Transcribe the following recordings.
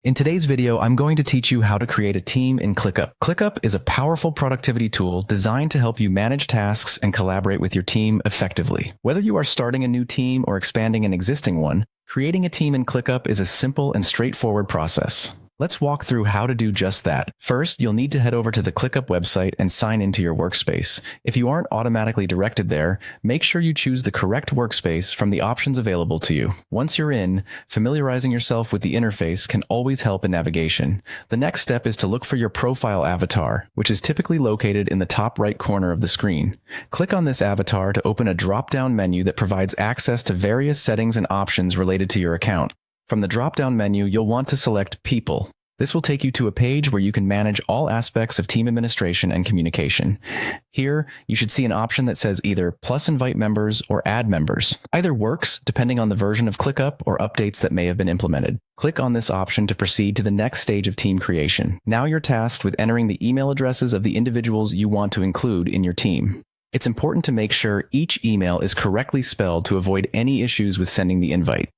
In today's video, I'm going to teach you how to create a team in Clickup. Clickup is a powerful productivity tool designed to help you manage tasks and collaborate with your team effectively. Whether you are starting a new team or expanding an existing one, creating a team in Clickup is a simple and straightforward process. Let's walk through how to do just that. First, you'll need to head over to the Clickup website and sign into your workspace. If you aren't automatically directed there, make sure you choose the correct workspace from the options available to you. Once you're in, familiarizing yourself with the interface can always help in navigation. The next step is to look for your profile avatar, which is typically located in the top right corner of the screen. Click on this avatar to open a drop-down menu that provides access to various settings and options related to your account. From the drop-down menu, you'll want to select People. This will take you to a page where you can manage all aspects of team administration and communication. Here, you should see an option that says either plus invite members or add members. Either works, depending on the version of Clickup or updates that may have been implemented. Click on this option to proceed to the next stage of team creation. Now you're tasked with entering the email addresses of the individuals you want to include in your team. It's important to make sure each email is correctly spelled to avoid any issues with sending the invite.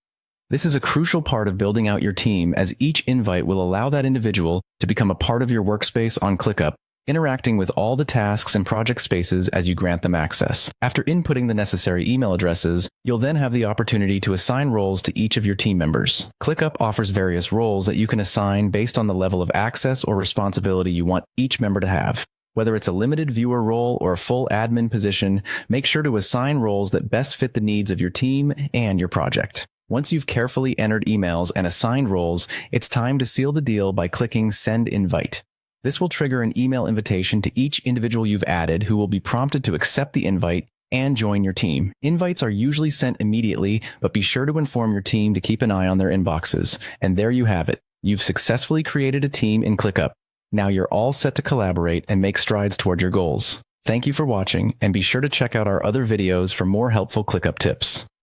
This is a crucial part of building out your team, as each invite will allow that individual to become a part of your workspace on Clickup, interacting with all the tasks and project spaces as you grant them access. After inputting the necessary email addresses, you'll then have the opportunity to assign roles to each of your team members. Clickup offers various roles that you can assign based on the level of access or responsibility you want each member to have. Whether it's a limited viewer role or a full admin position, make sure to assign roles that best fit the needs of your team and your project. Once you've carefully entered emails and assigned roles, it's time to seal the deal by clicking Send Invite. This will trigger an email invitation to each individual you've added, who will be prompted to accept the invite and join your team. Invites are usually sent immediately, but be sure to inform your team to keep an eye on their inboxes. And there you have it. You've successfully created a team in Clickup. Now you're all set to collaborate and make strides toward your goals. Thank you for watching, and be sure to check out our other videos for more helpful Clickup tips.